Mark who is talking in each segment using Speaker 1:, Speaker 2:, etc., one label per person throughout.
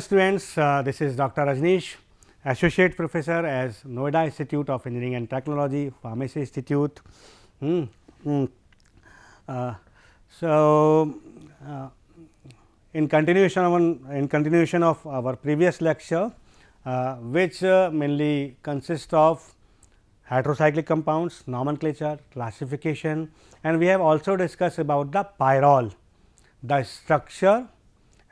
Speaker 1: students, this is Dr. Rajneesh, Associate Professor as Noida Institute of Engineering and Technology, Pharmacy Institute. So, in continuation of our previous lecture, which mainly consists of heterocyclic compounds, nomenclature, classification, and we have also discussed about the pyrrole, the structure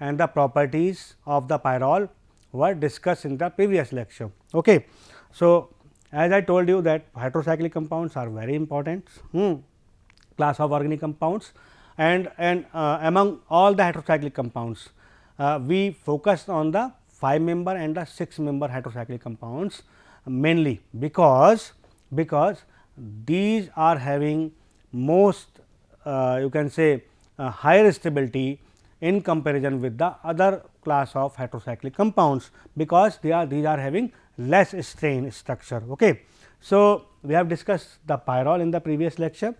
Speaker 1: and the properties of the pyrrole were discussed in the previous lecture. Okay. So, as I told you that heterocyclic compounds are very important class of organic compounds, and among all the heterocyclic compounds, we focused on the 5 member and the 6 member heterocyclic compounds mainly because these are having most you can say higher stability in comparison with the other class of heterocyclic compounds, because these are having less strain structure. Okay. So, we have discussed the pyrrole in the previous lecture,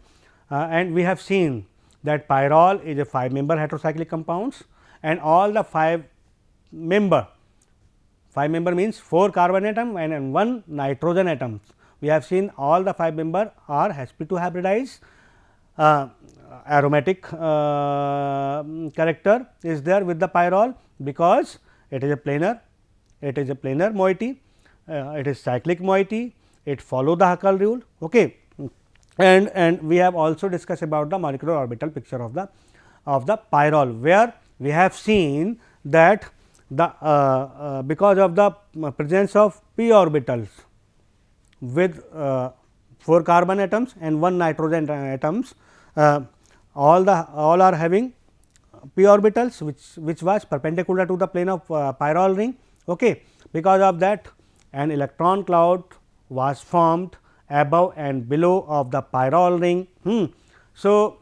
Speaker 1: and we have seen that pyrrole is a 5 member heterocyclic compounds, and all the 5 member means 4 carbon atom and 1 nitrogen atoms. We have seen all the 5 member are sp2 hybridized. Aromatic character is there with the pyrrole, because it is a planar moiety, it is cyclic moiety, it follow the Huckel rule. Okay. And we have also discussed about the molecular orbital picture of the pyrrole, where we have seen that the because of the presence of p orbitals with 4 carbon atoms and 1 nitrogen atoms, all are having p orbitals which was perpendicular to the plane of pyrrole ring. Okay. Because of that, an electron cloud was formed above and below of the pyrrole ring. So,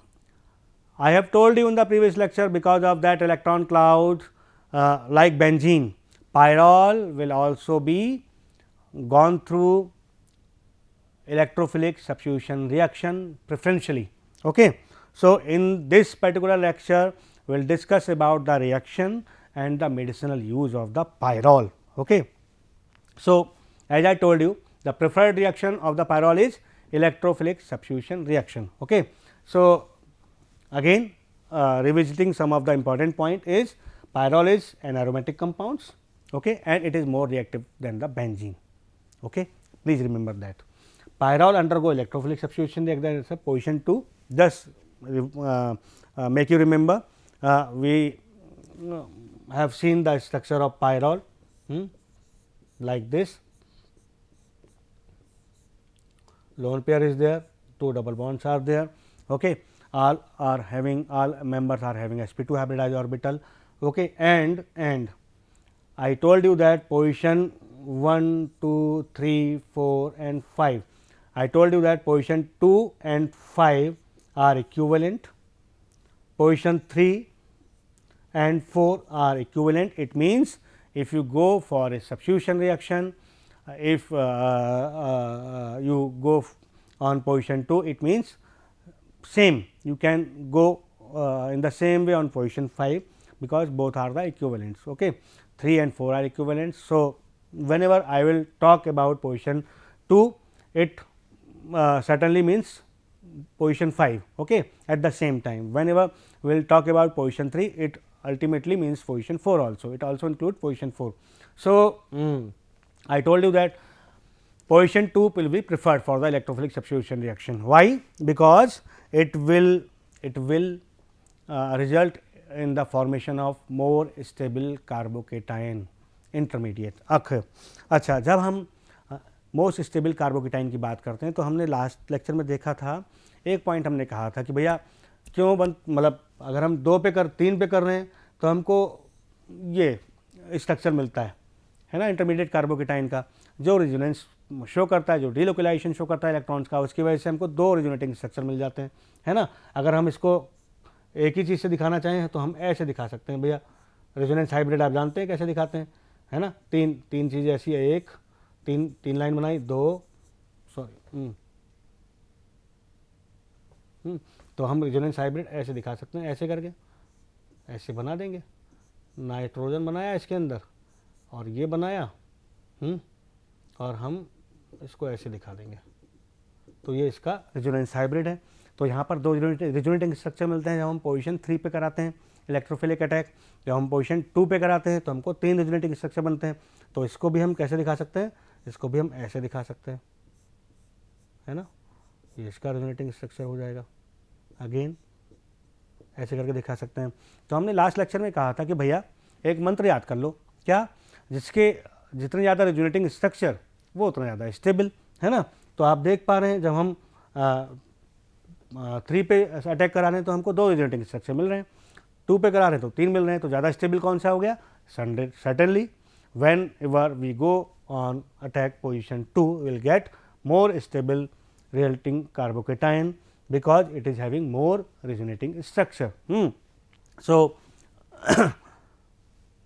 Speaker 1: I have told you in the previous lecture, because of that electron cloud, like benzene, pyrrole will also be gone through electrophilic substitution reaction preferentially. Okay. So, in this particular lecture, we will discuss about the reaction and the medicinal use of the pyrrole. Okay. So, as I told you, the preferred reaction of the pyrrole is electrophilic substitution reaction. Okay. So, again revisiting some of the important point is pyrrole is an aromatic compounds, okay, and it is more reactive than the benzene. Okay. Please remember that pyrrole undergo electrophilic substitution reaction position 2. Just make you remember, we have seen the structure of pyrrole like this. Lone pair is there, 2 double bonds are there. Okay. All members are having sp2 hybridized orbital. Okay. And I told you that position 1, 2, 3, 4 and 5. I told you that position 2 and 5 are equivalent, position 3 and 4 are equivalent. It means, if you go for a substitution reaction, if you go on position 2, it means same, you can go in the same way on position 5, because both are the equivalents. Okay. 3 and 4 are equivalents. So, whenever I will talk about position 2, it certainly means position 5. Okay. At the same time, whenever we will talk about position 3, it ultimately means position 4 also, it also includes position 4. So, I told you that position 2 will be preferred for the electrophilic substitution reaction. Why? Because it will result in the formation of more stable carbocation intermediate. अच्छा, जब हम most stable carbocation की बात करते हैं, तो हमने last lecture में देखा था, एक पॉइंट हमने कहा था कि भैया क्यों मतलब अगर हम 2 पे 3 पे कर रहे हैं, तो हमको ये स्ट्रक्चर मिलता है ना, इंटरमीडिएट कार्बोकेटाइन का जो रेजोनेंस शो करता है, जो डीलोकलाइजेशन शो करता है इलेक्ट्रॉन्स का, उसकी वजह से हमको 2 रेजोनेटिंग स्ट्रक्चर मिल जाते हैं, है ना। अगर हम इसको एक ही चीज़ से दिखाना चाहें तो हम ऐसे दिखा सकते हैं भैया, रेजोनेंस हाइब्रिड आप जानते हैं कैसे दिखाते हैं, है ना। तीन चीज़ें ऐसी है, एक तीन लाइन बनाई, 2 सॉरी तो हम रेजोनेंस हाइब्रिड ऐसे दिखा सकते हैं, ऐसे करके ऐसे बना देंगे, नाइट्रोजन बनाया इसके अंदर, और ये बनाया और हम इसको ऐसे दिखा देंगे, तो ये इसका रेजोनेंस हाइब्रिड है। तो यहाँ पर दो रेजोनेटिंग स्ट्रक्चर मिलते हैं जब हम पोजीशन 3 पे कराते हैं इलेक्ट्रोफिलिक अटैक, जब हम पोजीशन 2 पे कराते हैं तो हमको 3 रेजोनेटिंग स्ट्रक्चर बनते हैं। तो इसको भी हम कैसे दिखा सकते हैं, इसको भी हम ऐसे दिखा सकते हैं, है ना, ये इसका रेजोनेटिंग स्ट्रक्चर हो जाएगा, अगेन ऐसे करके दिखा सकते हैं। तो हमने लास्ट लेक्चर में कहा था कि भैया एक मंत्र याद कर लो, क्या, जिसके जितने ज़्यादा रेजोनेटिंग स्ट्रक्चर वो उतना ज़्यादा स्टेबल, है ना। तो आप देख पा रहे हैं जब हम 3 पे अटैक करा रहे हैं तो हमको 2 रेजोनेटिंग स्ट्रक्चर मिल रहे हैं, 2 पे करा रहे हैं तो 3 मिल रहे हैं। तो ज़्यादा स्टेबल कौन सा हो गया, certainly whenever we go on attack position 2 will get more stable resulting carbocation because it is having more resonating structure. So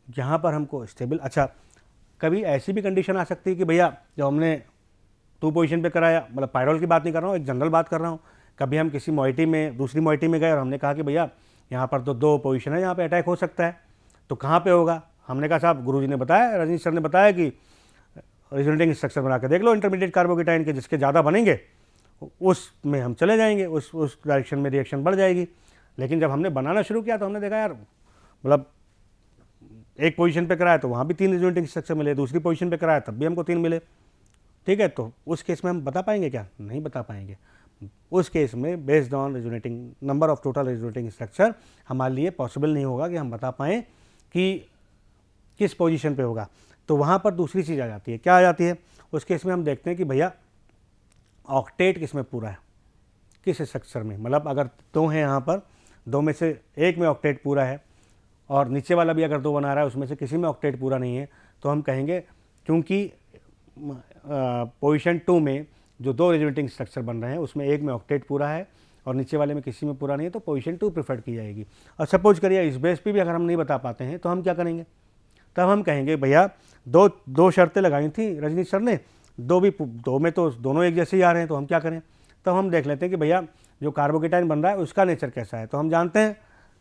Speaker 1: यहाँ पर हमको स्टेबल, अच्छा कभी ऐसी भी कंडीशन आ सकती है कि भैया जब हमने 2 पोजीशन पे कराया, मतलब पायरोल की बात नहीं कर रहा हूँ, एक जनरल बात कर रहा हूँ, कभी हम किसी मोइटी में दूसरी मोइटी में गए और हमने कहा कि भैया यहाँ पर तो 2 पोजीशन है, यहाँ पे अटैक हो सकता है, तो कहाँ पे होगा। हमने कहा साहब गुरुजी ने बताया, रजनीश सर ने बताया कि रेजोनेटिंग स्ट्रक्चर बना के देख लो इंटरमीडिएट कार्बोकेटाइन के, जिसके ज़्यादा बनेंगे उसमें हम चले जाएंगे, उस डायरेक्शन में रिएक्शन बढ़ जाएगी। लेकिन जब हमने बनाना शुरू किया तो हमने देखा यार, मतलब एक पोजीशन पे कराया तो वहाँ भी 3 रेजोनेटिंग स्ट्रक्चर मिले, दूसरी पोजीशन पे कराया तब भी हमको 3 मिले, ठीक है। तो उस केस में हम बता पाएंगे क्या, नहीं बता पाएंगे। उस केस में based on resonating number of total resonating structure हमारे लिए पॉसिबल नहीं होगा कि हम बता पाएँ कि किस पोजीशन पे होगा। तो वहाँ पर दूसरी चीज़ आ जाती है, क्या आ जाती है, उस केस में हम देखते हैं कि भैया ऑक्टेट किस में पूरा है, किस स्ट्रक्चर में, मतलब अगर 2 हैं यहाँ पर, 2 में से एक में ऑक्टेट पूरा है और नीचे वाला भी अगर 2 बना रहा है उसमें से किसी में ऑक्टेट पूरा नहीं है, तो हम कहेंगे क्योंकि पोजीशन 2 में जो 2 रेजोनेटिंग स्ट्रक्चर बन रहे हैं उसमें एक में ऑक्टेट पूरा है और नीचे वाले में किसी में पूरा नहीं है, तो पोजीशन 2 प्रेफर्ड की जाएगी। और सपोज करिए इस बेस पे भी अगर हम नहीं बता पाते हैं तो हम क्या करेंगे, तब हम कहेंगे भैया दो शर्तें लगाई थी रजनीश सर ने, 2 में तो दोनों एक जैसे ही आ रहे हैं, तो हम क्या करें, तो हम देख लेते हैं कि भैया जो कार्बोकेटाइन बन रहा है उसका नेचर कैसा है। तो हम जानते हैं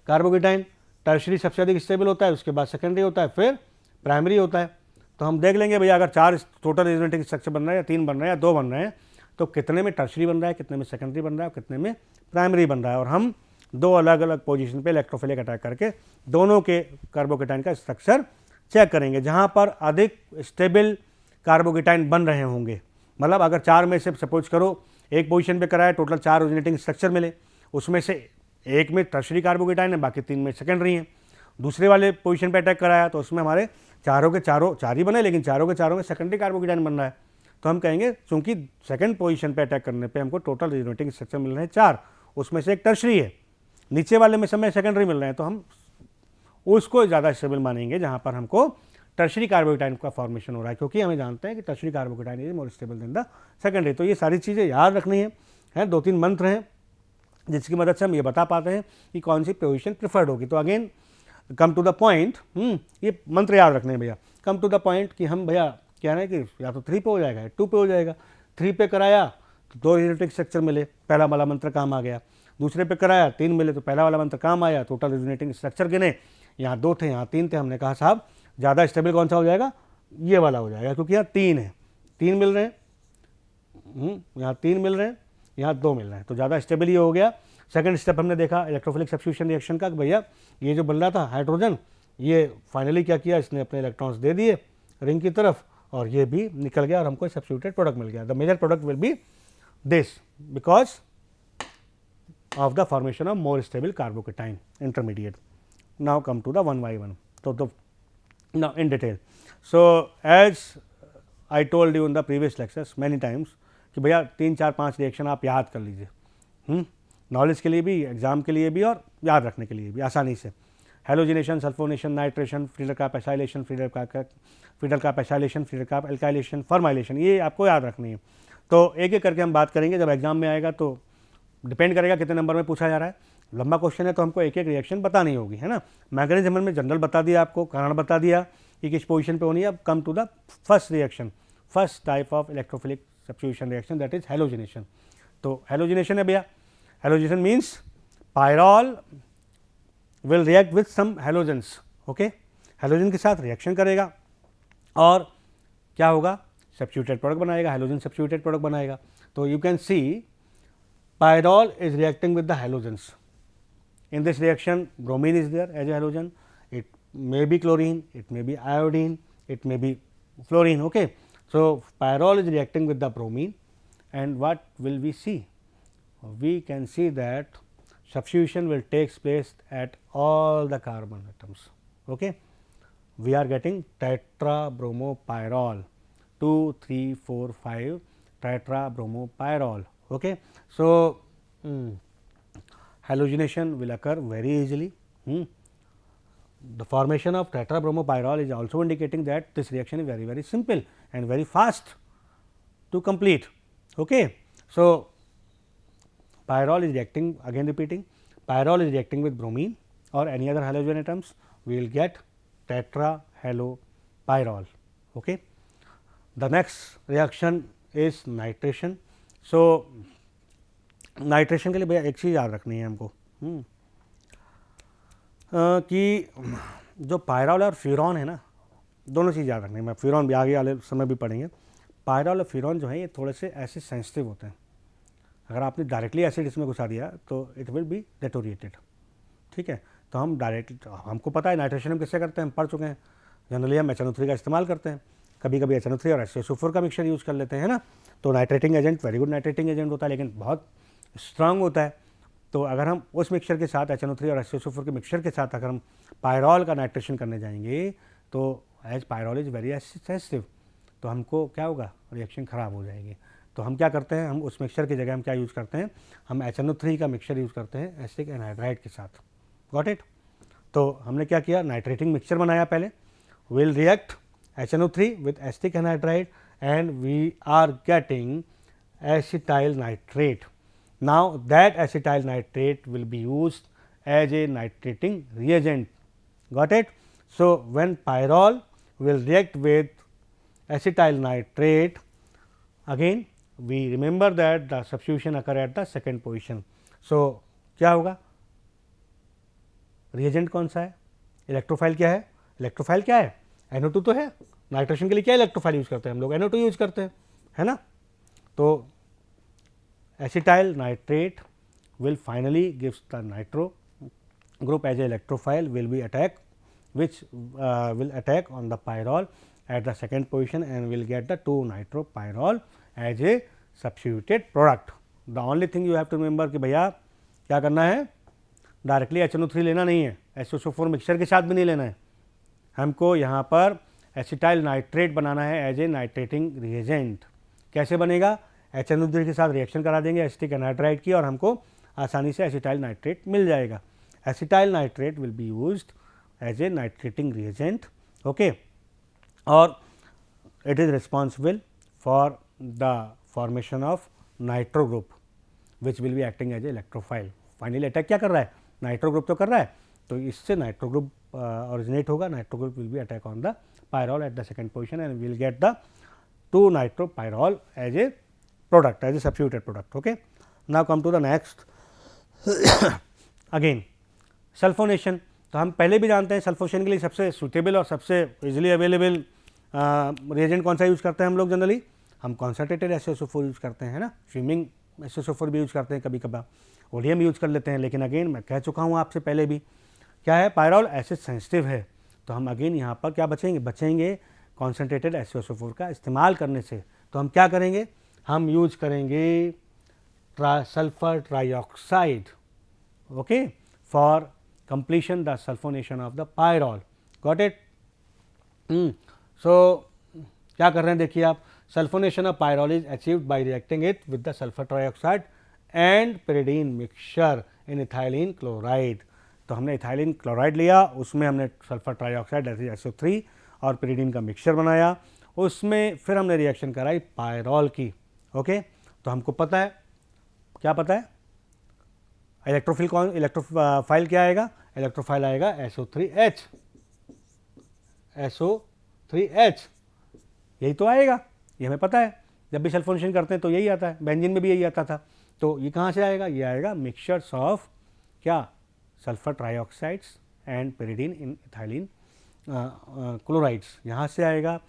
Speaker 1: कार्बोकेटाइन टर्शरी सबसे अधिक स्टेबल होता है, उसके बाद सेकेंडरी होता है, फिर प्राइमरी होता है। तो हम देख लेंगे भैया अगर 4 टोटल रेजोनेटिंग स्ट्रक्चर बन रहे हैं, या 3 बन रहे हैं, या 2 बन रहे हैं, तो कितने में टर्शरी बन रहा है, कितने में सेकेंडरी बन रहा है, कितने में प्राइमरी बन रहा है। और हम 2 अलग अलग पोजीशन पे इलेक्ट्रोफिलिक अटैक करके दोनों के कार्बोकेटाइन का स्ट्रक्चर चेक करेंगे। जहाँ पर अधिक स्टेबल कार्बोकेटाइन बन रहे होंगे, मतलब अगर 4 में से सपोज करो एक पोजीशन पे कराया, टोटल 4 रेजोनेटिंग स्ट्रक्चर मिले, उसमें से एक में टर्शरी कार्बोकेटाइन है, बाकी 3 में सेकेंडरी हैं। दूसरे वाले पोजीशन पे अटैक कराया तो उसमें हमारे चारों के चारों 4 ही बने, लेकिन चारों के चारों में सेकेंडरी कार्बोकेटाइन बन रहा है। तो हम कहेंगे चूंकि सेकंड पोजीशन पे अटैक करने पे हमको टोटल रेजोनेटिंग स्ट्रक्चर मिल रहे हैं 4, उसमें से एक टर्शरी है, नीचे वाले में समय सेकेंडरी मिल रहे हैं, तो हम उसको ज़्यादा स्टेबल मानेंगे जहाँ पर हमको टर्शरी कार्बोकेटाइन का फॉर्मेशन हो रहा है, क्योंकि हमें जानते हैं कि tertiary carbocation is more stable then the secondary. तो ये सारी चीज़ें याद रखनी है 2-3 मंत्र हैं जिसकी मदद से हम ये बता पाते हैं कि कौन सी पोजीशन प्रेफर्ड होगी। तो again come to the point, ये मंत्र याद रखने हैं भैया, कम टू द पॉइंट कि हम भैया कह रहे हैं कि या तो 3 पे हो जाएगा या 2 पे हो जाएगा। 3 पे कराया तो 2 रेजोनेटिंग स्ट्रक्चर मिले, पहला वाला मंत्र काम आ गया। दूसरे पे कराया 3 मिले तो पहला वाला मंत्र काम आया, टोटल रेजोनेटिंग स्ट्रक्चर गिने, यहाँ 2 थे यहाँ 3 थे, हमने कहा साहब ज़्यादा स्टेबल कौन सा हो जाएगा, ये वाला हो जाएगा, क्योंकि यहाँ 3 है, 3 मिल रहे हैं, यहाँ 3 मिल रहे हैं, यहाँ 2 मिल रहे हैं, तो ज़्यादा स्टेबल ये हो गया। सेकंड स्टेप हमने देखा इलेक्ट्रोफिलिक सब्स्टिट्यूशन रिएक्शन का, भैया ये जो बन रहा था हाइड्रोजन, ये फाइनली क्या किया, इसने अपने इलेक्ट्रॉन्स दे दिए रिंग की तरफ और ये भी निकल गया और हमको सब्स्टिट्यूटेड प्रोडक्ट मिल गया। The major product will be this because of the formation of more stable carbocation intermediate. Now come to the one by one. So now in detail. So as I told you in the previous lectures many times कि भैया 3-4-5 reaction आप याद कर लीजिए, knowledge के लिए भी, exam के लिए भी और याद रखने के लिए भी आसानी से। हेलोजिनेशन, सल्फोनेशन, नाइट्रेशन, फ्रीडर काप एसाइलेशन, फ्रीडर काप एसाइलेशन, फ्रीडर काप एल्काइलेशन, फॉर्माइलेशन, ये आपको याद रखनी है। तो एक एक करके हम बात करेंगे, जब एग्जाम में आएगा तो डिपेंड करेगा कितने नंबर में पूछा जा रहा है। लंबा क्वेश्चन है तो हमको एक एक रिएक्शन बतानी होगी, है ना। मैकेनिज्म में जनरल बता दिया, आपको कारण बता दिया कि किस पोजीशन पे होनी है। अब come to the first reaction, first type of electrophilic substitution reaction, that is halogenation. तो हेलोजिनेशन है भैया, halogenation means pyrrole will react with some halogens, okay, halogen के साथ रिएक्शन करेगा और क्या होगा, सब्स्टिट्यूटेड प्रोडक्ट बनाएगा, हेलोजन सब्स्टिट्यूटेड प्रोडक्ट बनाएगा. तो you can see pyrrole is reacting with the halogens. In this reaction, bromine is there as a halogen. It may be chlorine, it may be iodine, it may be fluorine. Okay. So, pyrrole is reacting with the bromine, and what will we see? We can see that substitution will take place at all the carbon atoms. Okay. We are getting tetrabromopyrrole, 2, 3, 4, 5 tetrabromopyrrole. Okay. So, halogenation will occur very easily. The formation of tetrabromopyrrole is also indicating that this reaction is very simple and very fast to complete. Okay. So, pyrrole is reacting, again repeating, pyrrole is reacting with bromine or any other halogen atoms, we will get tetrahalopyrrole. Okay. The next reaction is nitration. So, nitration के लिए भैया एक चीज़ याद रखनी है हमको कि जो पायरॉल और फ्यूरॉन है ना, दोनों चीज़ याद रखनी है. मैं फ्यूरॉन भी आगे वाले समय भी पढ़ेंगे. पायरॉल और फ्यूरॉन जो है ये थोड़े से एसिड सेंसिटिव होते हैं. अगर आपने डायरेक्टली एसिड इसमें घुसा दिया तो इट विल बी डेटोरिएटेड. ठीक है. तो हम डायरेक्ट, हमको पता है नाइट्रेशन हम किससे करते हैं, हम पढ़ चुके हैं. जनरली हम HNO3 का इस्तेमाल करते हैं, कभी कभी HNO3 और HCl का मिक्सचर यूज़ कर लेते हैं, है ना. तो nitrating agent very good nitrating agent होता है, लेकिन बहुत स्ट्रांग होता है. तो अगर हम उस मिक्सचर के साथ HNO3 और HCl के मिक्सचर के साथ अगर हम पायरॉल का नाइट्रेशन करने जाएंगे तो as pyrrole is very sensitive, तो हमको क्या होगा, रिएक्शन ख़राब हो जाएगी. तो हम क्या करते हैं, हम उस मिक्सचर की जगह हम क्या यूज़ करते हैं, हम HNO3 का मिक्सचर यूज़ करते हैं एसिटिक एनहाइड्राइड के साथ. Got it. तो हमने क्या किया, नाइट्रेटिंग मिक्सचर बनाया पहले. Will react HNO3 with acetic anhydride and we are getting acetyl nitrate. Now, that acetyl nitrate will be used as a nitrating reagent. Got it? So, when pyrrole will react with acetyl nitrate, again we remember that the substitution occur at the second position. So, क्या होगा, reagent कौन सा है, electrophile क्या है, electrophile क्या है, NO2 तो है. नाइट्रेशन के लिए क्या इलेक्ट्रोफाइल यूज करते हैं हम लोग, NO2 यूज करते हैं, है ना. तो acetyl nitrate will finally gives the nitro group as a electrophile will be attack, which will attack on the pyrrole at the second position and will get the 2-nitropyrrole as a substituted product. The only thing you have to remember कि भैया क्या करना है, directly HNO3 लेना नहीं है, SO4 mixture के साथ भी नहीं लेना है. हमको यहाँ पर एसिटाइल नाइट्रेट बनाना है एज ए नाइट्रेटिंग रिएजेंट. कैसे बनेगा, HNO3 के साथ रिएक्शन करा देंगे एसिटिक एनहाइड्राइड की और हमको आसानी से एसिटाइल नाइट्रेट मिल जाएगा. Acetyl nitrate will be used as a nitrating reagent. Okay. और it is responsible for the formation of nitro group which will be acting as a electrophile. Finally attack क्या कर रहा है, नाइट्रो ग्रुप तो कर रहा है, तो इससे नाइट्रो ग्रुप ओरिजिनेट होगा. Nitro group will be attack on the pyrrole at the second position and will get the 2-nitropyrrole as a product, as a substituted product. Okay. Now come to the next. Again sulphonation. तो हम पहले भी जानते हैं sulphonation के लिए सबसे suitable और सबसे इजीली अवेलेबल रिएजेंट कौन सा यूज़ करते हैं हम लोग जनरली, हम कॉन्सनट्रेटेड SO4 यूज़ करते हैं, है ना. स्विमिंग SO4 भी यूज़ करते हैं, कभी कभार ODM यूज़ कर लेते हैं. लेकिन अगेन मैं कह चुका हूँ आपसे पहले भी, क्या है, पायरॉल एसिड सेंसिटिव है. तो हम अगेन यहाँ पर क्या बचेंगे कॉन्सनट्रेटेड SO4 का इस्तेमाल करने से. तो हम क्या करेंगे, हम यूज करेंगे sulphur trioxide. Okay. For completion the sulphonation of the pyrrole. Got it. So क्या कर रहे हैं, देखिए आप, sulphonation of pyrrole is achieved by reacting it with the sulphur trioxide and pyridine mixture in ethylene chloride. तो हमने ethylene chloride लिया, उसमें हमने सल्फर ट्राइऑक्साइड SO3 और pyridine का मिक्सचर बनाया, उसमें फिर हमने रिएक्शन कराई पायरॉल की. ओके. तो हमको पता है, क्या पता है, इलेक्ट्रोफिल कौन, इलेक्ट्रोफाइल क्या आएगा, इलेक्ट्रोफाइल आएगा SO3H. SO3H यही तो आएगा, ये हमें पता है. जब भी सल्फोनेशन करते हैं तो यही आता है, बेंजीन में भी यही आता था. तो ये कहाँ से आएगा, ये आएगा मिक्सचर्स ऑफ क्या, sulphur trioxides and pyridine in ethylene chlorides, यहाँ से आएगा,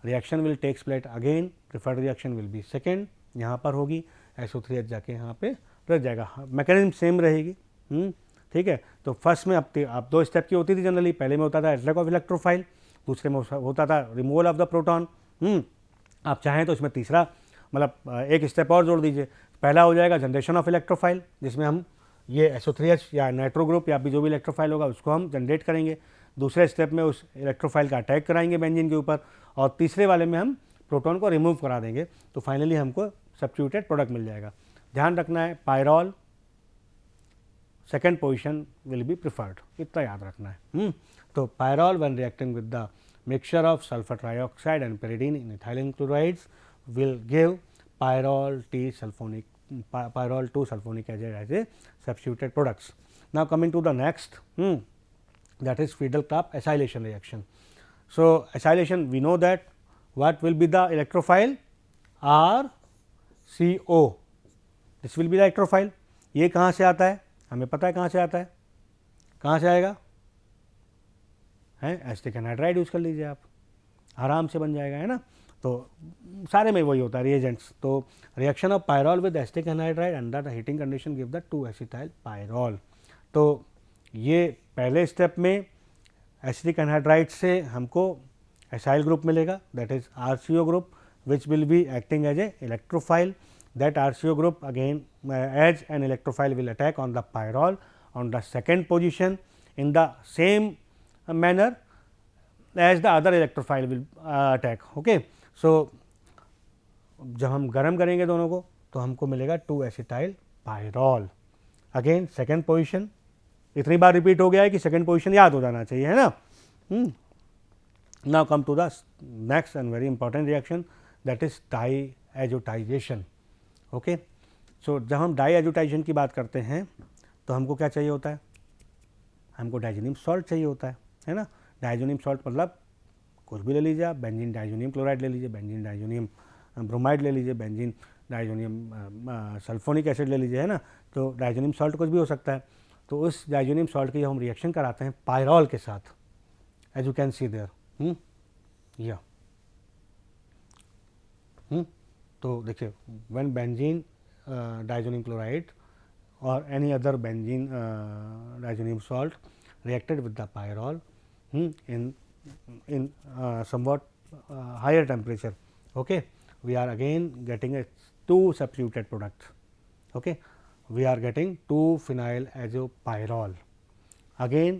Speaker 1: reaction will takes place again, preferred reaction will be second, यहाँ पर होगी, SO3H जाके यहाँ पे रह जाएगा, मैकेनिज्म सेम रहेगी। ठीक है, तो फर्स्ट में अब 2 स्टेप की होती थी जनरली, पहले में होता था लैक ऑफ इलेक्ट्रोफाइल, दूसरे में होता था रिमूवल ऑफ द प्रोटॉन। आप चाहें तो इसमें तीसरा मतलब एक स्टेप और जोड़ दीजिए, पहला हो जाएगा जनरेशन ऑफ इलेक्ट्रोफाइल, जिसमें हम ये SO3H या नाइट्रो ग्रुप या भी जो भी इलेक्ट्रोफाइल होगा उसको हम जनरेट करेंगे, दूसरे स्टेप में उस इलेक्ट्रोफाइल का अटैक कराएंगे बेंजीन के ऊपर, और तीसरे वाले में हम प्रोटॉन को रिमूव करा देंगे, तो फाइनली हमको सब्स्टिट्यूटेड प्रोडक्ट मिल जाएगा। ध्यान रखना है pyrrole second position will be preferred, इतना याद रखना है। तो pyrrole when reacting with the mixture of sulphur trioxide and pyridine in ethylene chlorides will give pyrrol pyrrol 2 sulfonic acid as a substituted products. Now coming to the next, that is Friedel-Crafts acylation reaction. So acylation, we know that what will be the electrophile, RCO, this will be the electrophile. ये कहाँ से आता है, हमें पता है कहाँ से आता है, कहाँ से आएगा, है एसिटिक एनहाइड्राइड यूज कर लीजिए आप, आराम से बन जाएगा, है ना। तो सारे में वही होता है रिएजेंट्स। तो reaction of pyrrole with acetic anhydride under the heating condition give the 2 acetyl pyrrole. तो ये पहले स्टेप में एसिटिक एनहाइड्राइड से हमको एसाइल ग्रुप मिलेगा, that is RCO group, which will be acting as a electrophile. That RCO group again as an electrophile will attack on the pyrrole on the second position in the same manner as the other electrophile will attack. Okay, so जब हम गर्म करेंगे दोनों को तो हमको मिलेगा 2 acetyl pyrrole, again second position, इतनी बार रिपीट हो गया है कि सेकेंड पोजीशन याद हो जाना चाहिए, है ना। Now come to the next and very important reaction, that is diazotization. Okay, so जब हम डाईएजोटाइजेशन की बात करते हैं तो हमको क्या चाहिए होता है, हमको डाइजेनियम सॉल्ट चाहिए होता है ना। डाइजेनियम सॉल्ट मतलब कुछ भी ले लीजिए आप, बेंजीन डाइजोनियम क्लोराइड ले लीजिए, बेंजीन डाइजोनियम ब्रोमाइड ले लीजिए, बेंजीन डाइजोनियम सल्फोनिक एसिड ले लीजिए, है ना। तो डाइजोनियम सॉल्ट कुछ भी हो सकता है। तो उस डाइजोनियम सॉल्ट की हम रिएक्शन कराते हैं पायरॉल के साथ, as you can see there, या तो देखिए व्हेन बेंजीन डाइजोनियम क्लोराइड और any other benzene diazonium salt reacted with the pyrrol in somewhat higher temperature, okay, we are again getting a 2 substituted products. Okay, we are getting 2 phenyl azopyrrol. Again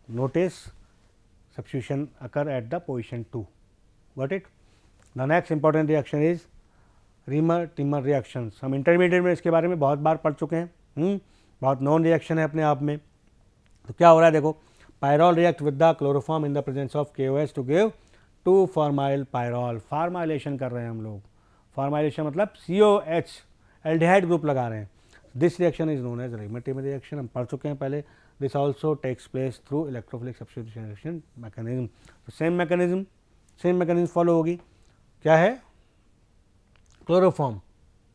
Speaker 1: notice substitution occur at the position 2. Got it? The next important reaction is Riemer-Tiemann reactions. हम intermediate में इसके बारे में बहुत बार पढ़ चुके हैं, बहुत नॉन रिएक्शन है अपने आप में। तो क्या हो रहा है देखो, pyrrole react with the chloroform in the presence of KOH to give 2 formyl pyrrole. Formylation कर रहे हैं हम लोग, फार्माइलेशन मतलब COH एल्डिहाइड ग्रुप लगा रहे हैं। This reaction is known as Reimer Tiemann reaction, हम पढ़ चुके हैं पहले। This also takes place through electrophilic substitution reaction mechanism. तो सेम मैकेनिज्म फॉलो होगी। क्या है, क्लोरोफॉर्म,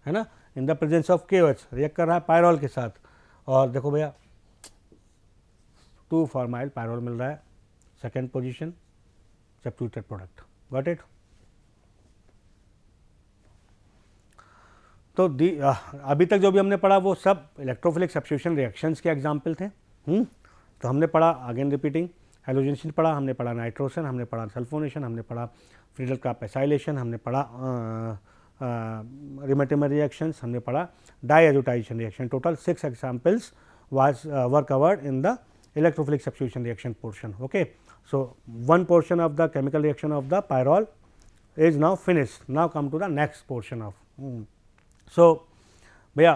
Speaker 1: है ना, in the presence of KOH react कर रहा है पायरॉल के साथ, और देखो भैया 2 फॉर्माइल पायरॉल मिल रहा है, second position substituted product. Got it? तो अभी तक जो भी हमने पढ़ा वो सब इलेक्ट्रोफिलिक सब्स्टिट्यूशन रिएक्शंस के एग्जाम्पल थे। तो हमने पढ़ा, अगेन रिपीटिंग, हेलोजनेशन पढ़ा, हमने पढ़ा नाइट्रोसन, हमने पढ़ा सल्फोनेशन, हमने पढ़ा फ्रीडल-क्राफ्ट एसाइलेशन, हमने पढ़ा रीमर-टिमर रिएक्शंस, हमने पढ़ा diazotization reaction. Total 6 examples were covered in the electrophilic substitution reaction portion. Okay, so one portion of the chemical reaction of the pyrrol is now finished. Now come to the next portion of so भैया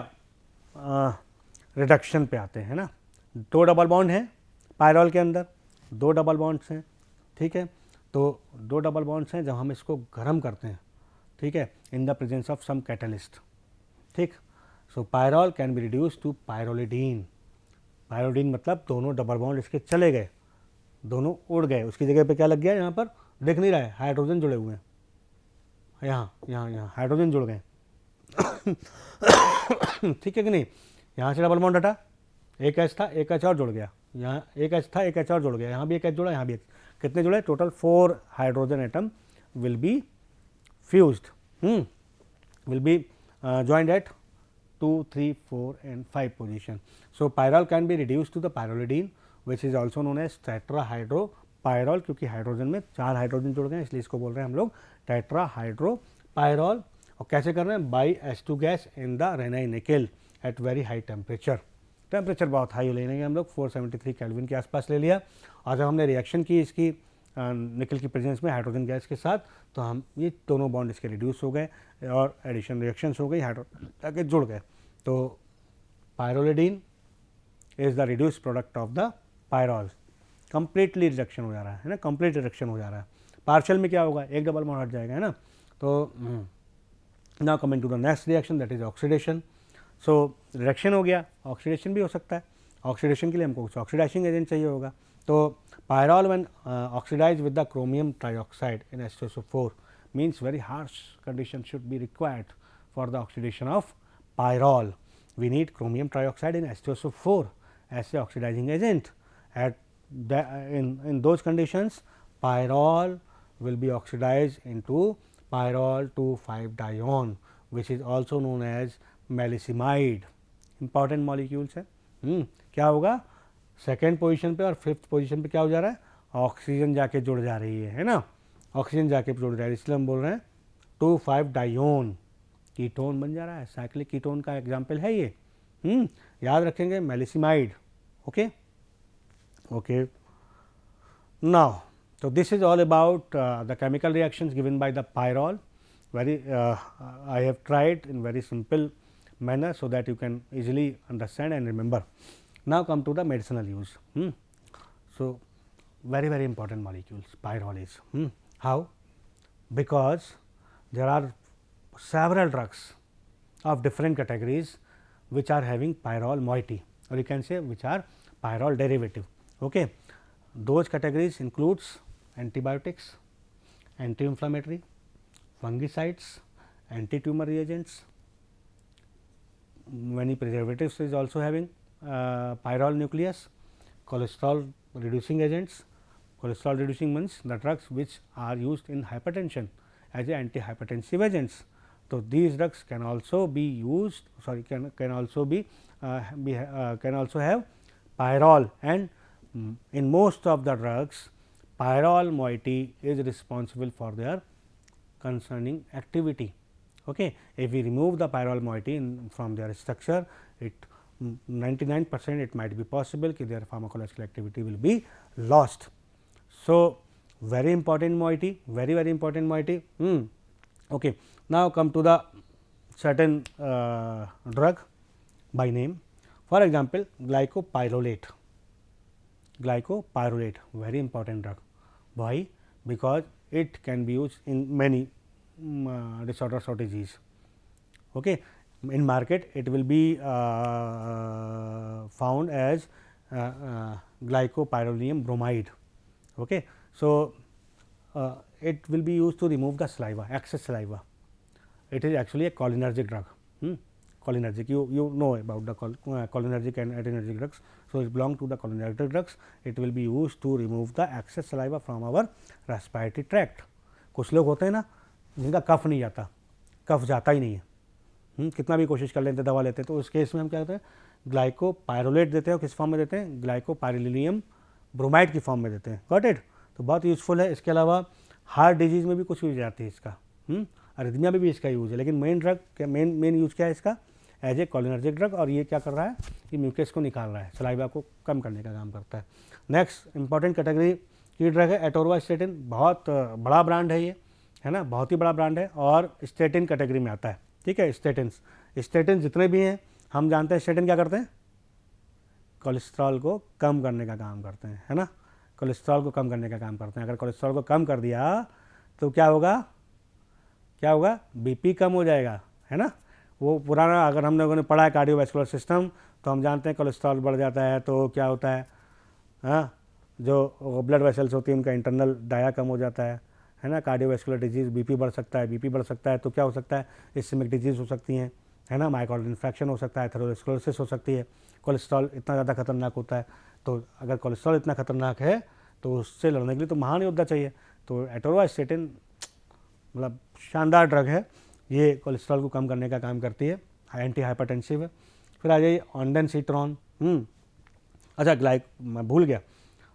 Speaker 1: reduction पे आते हैं ना। 2 double bond हैं pyrrole के अंदर, 2 double bonds हैं, ठीक है। तो 2 डबल बॉन्ड्स हैं, जब हम इसको गर्म करते हैं, ठीक है, in the presence of some catalyst, ठीक। So pyrrole can be reduce to pyrrolidine. Pyrrolidine मतलब दोनों डबल बॉन्ड इसके चले गए, दोनों उड़ गए, उसकी जगह पे क्या लग गया, यहाँ पर दिख नहीं रहा है, हाइड्रोजन जुड़े हुए हैं, यहाँ हाइड्रोजन जुड़ गए ठीक है कि नहीं। यहाँ से डबल बॉन्ड हटा, एक H था, एक H और जुड़ गया, यहाँ एक H था, एक H और जुड़ गया, यहाँ भी एक H जुड़ा, यहाँ भी एक। कितने जुड़े, total 4 hydrogen atom will be fused, will be joined at 2, 3, 4 and 5 position. So, pyrrole can be reduced to the pyrrolidine which is also known as tetrahydropyrrole, क्योंकि हाइड्रोजन में 4 हाइड्रोजन जुड़ गए इसलिए इसको बोल रहे हैं हम लोग टेट्राहाइड्रोपायरॉल। और कैसे कर रहे हैं, by H2 gas in the Raney nickel at very high temperature. Temperature बहुत हाई लेंगे हम लोग, 473 केल्विन के आसपास ले लिया। और जब हमने रिएक्शन की इसकी निकल की प्रेजेंस में हाइड्रोजन गैस के साथ, तो हम ये दोनों बॉन्ड इसके रिड्यूस हो गए और एडिशन रिएक्शंस हो गई, हाइड्रोजन जाके जुड़ गए। तो pyrrolidine is the reduce product of the pyrrole. Completely reduction हो जा रहा है ना, कंप्लीट रिडक्शन हो जा रहा है। पार्शियल में क्या होगा, एक डबल बॉन्ड हट जाएगा, है ना। तो now coming to the next reaction, that is oxidation. So reduction हो गया, ऑक्सीडेशन भी हो सकता है। ऑक्सीडेशन के लिए हमको कुछ ऑक्सीडाइजिंग एजेंट चाहिए होगा। तो pyrrole when oxidized with the chromium trioxide in H2SO4 means very harsh condition should be required for the oxidation of pyrrole. We need chromium trioxide in H2SO4 as a oxidizing agent. At the, in those conditions, pyrrole will be oxidized into pyrrole 2,5-dione, which is also known as malisimide. Important molecules है। क्या होगा, second position पे और fifth position पे क्या हो जा रहा है, ऑक्सीजन जाके जुड़ जा रही है ना, ऑक्सीजन जाके जुड़ जा रही है, इसलिए हम बोल रहे हैं 2,5-डायोन कीटोन बन जा रहा है। साइक्लिक कीटोन का एग्जांपल है ये। याद रखेंगे, मेलिसिमाइड। Okay okay, now so this is all about the chemical reactions given by the pyrrole. Very I have tried in very simple manner so that you can easily understand and remember. Now come to the medicinal use. So very important molecules pyrrole is. How? Because there are several drugs of different categories which are having pyrrole moiety, or you can say which are pyrrole derivative. Okay, those categories includes antibiotics, anti-inflammatory, fungicides, anti-tumor reagents. Many preservatives is also having pyrrole nucleus, cholesterol reducing agents. Cholesterol reducing means the drugs which are used in hypertension as a antihypertensive agents. So these drugs can also be used, sorry, can also be can also have pyrrole, and in most of the drugs pyrrole moiety is responsible for their concerning activity. Okay. If we remove the pyrrole moiety from their structure, it 99% it might be possible that their pharmacological activity will be lost. So, very important moiety, very important moiety. Okay. Now, come to the certain drug by name. For example, glycopyrrolate. Glycopyrrolate, very important drug. Why? Because it can be used in many disorders or disease. Okay. In market it will be found as glycopyrrolium bromide. Okay. So, it will be used to remove the saliva, excess saliva. It is actually a cholinergic drug. Cholinergic, you know about the cholinergic and adrenergic drugs. So, it belongs to the cholinergic drugs. It will be used to remove the excess saliva from our respiratory tract. कुछ लोग होते हैं ना जिनका कफ नहीं जाता, कफ जाता ही नहीं है, कितना भी कोशिश कर लेते, दवा लेते हैं, तो उस केस में हम क्या करते हैं, ग्लाइकोपायरोलेट देते हैं। किस फॉर्म में देते हैं, ग्लाइकोपायरिलियम ब्रोमाइड की फॉर्म में देते हैं। Got it. तो बहुत यूजफुल है। इसके अलावा हार्ट डिजीज़ में भी कुछ यूज जाती है इसका, अरिथमिया में भी इसका यूज है। लेकिन मेन ड्रग क्या, मेन यूज क्या है इसका, एज ए कोलिनर्जिक ड्रग। और ये क्या कर रहा है, ये म्यूकस को निकाल रहा है, सलाइवा को कम करने का काम करता है। नेक्स्ट इंपॉर्टेंट कैटेगरी की ड्रग है एटोरवास्टेटिन। बहुत बड़ा ब्रांड है ये, है ना, बहुत ही बड़ा ब्रांड है और स्टेटिन कैटेगरी में आता है। ठीक है, स्टेटिन जितने भी हैं हम जानते हैं, स्टेटिन क्या करते हैं, कोलेस्ट्रॉल को कम करने का काम करते हैं, है ना, कोलेस्ट्रॉल को कम करने का काम करते हैं। अगर कोलेस्ट्रॉल को कम कर दिया तो क्या होगा, बीपी कम हो जाएगा, है ना। वो पुराना अगर हम लोगों ने पढ़ा है कार्डियोवैस्कुलर सिस्टम, तो हम जानते हैं कोलेस्ट्रॉल बढ़ जाता है तो क्या होता है, हाँ, जो ब्लड वेसल्स होती है उनका इंटरनल डाया कम हो जाता है ना। कार्डियोवैस्कुलर डिजीज़, बीपी बढ़ सकता है, बीपी बढ़ सकता है तो क्या हो सकता है, इस्केमिक डिजीज़ हो सकती हैं, है ना, मायोकार्डियल इन्फेक्शन हो सकता है, एथेरोस्क्लेरोसिस हो सकती है। कोलेस्ट्रॉल इतना ज़्यादा खतरनाक होता है। तो अगर कोलेस्ट्रॉल इतना खतरनाक है तो उससे लड़ने के लिए तो महान योद्धा चाहिए। तो एटोरवास्टेटिन मतलब शानदार ड्रग है, ये कोलेस्ट्रॉल को कम करने का काम करती है, एंटी हाइपरटेंसिव है। फिर आ जाइए ऑन्डेनसीट्रॉन। अच्छा मैं भूल गया,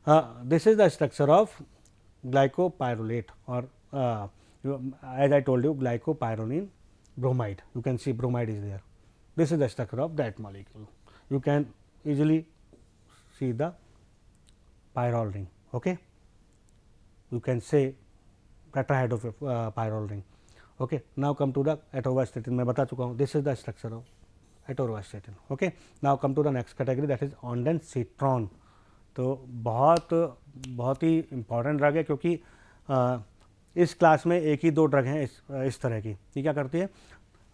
Speaker 1: this is the structure of glycopyrrolate और as I told you glycopyronine bromide, you can see bromide is there, this is the structure of that molecule. You can easily see the pyrrole ring, okay, you can say tetrahedral pyrrole ring, okay. Now come to the atorvastatin, मैं बता चुका हूँ, this is the structure of atorvastatin, okay. Now come to the next category, that is ondansetron. तो बहुत ही important drug है, क्योंकि इस class में एक ही 2 ड्रग हैं इस तरह की। ये क्या करती है,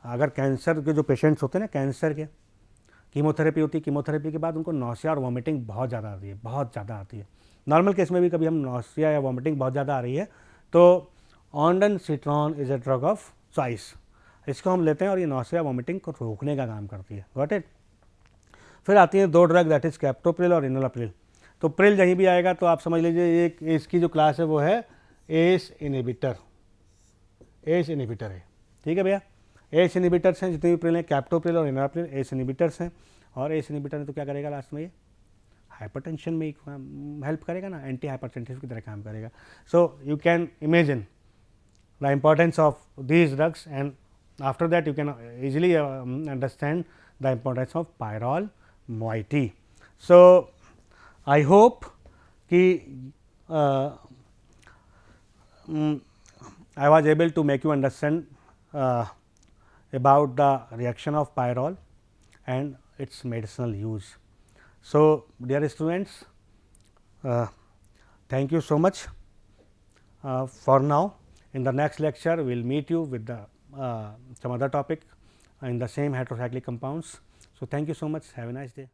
Speaker 1: अगर कैंसर के जो पेशेंट्स होते हैं ना, कैंसर के कीमोथेरेपी होती है, कीमोथेरेपी के बाद उनको नौसिया और वॉमिटिंग बहुत ज़्यादा आती है, बहुत ज़्यादा आती है। नॉर्मल केस में भी कभी हम नौसिया या वॉमिटिंग बहुत ज़्यादा आ रही है तो ondansetron is a drug of choice, इसको हम लेते हैं और ये नौसिया वॉमिटिंग को रोकने का काम करती है। Got it. फिर आती हैं 2 ड्रग, दैट इज़ कैप्टोप्रिल और इनोलाप्रिल। तो प्रिल जहीं भी आएगा तो आप समझ लीजिए ये इसकी जो क्लास है वो है एस इनहिबिटर, एस इनहिबिटर है, ठीक है भैया। एस इनहिबिटर्स हैं जितने भी प्रिल हैं, कैप्टोप्रिल और इनोलाप्रिल एस इनहिबिटर्स हैं। और एस इनहिबिटर ने तो क्या करेगा लास्ट में, ये हाइपरटेंशन में हेल्प करेगा ना, एंटी हाइपरटेंसिव की तरह काम करेगा। So you can imagine the importance of these drugs and after that you can easily understand the importance of pyrrole moiety. So I hope कि I was able to make you understand about the reaction of pyrrole and its medicinal use. So, dear students, thank you so much for now. In the next lecture, we will meet you with the some other topic in the same heterocyclic compounds. So, thank you so much. Have a nice day.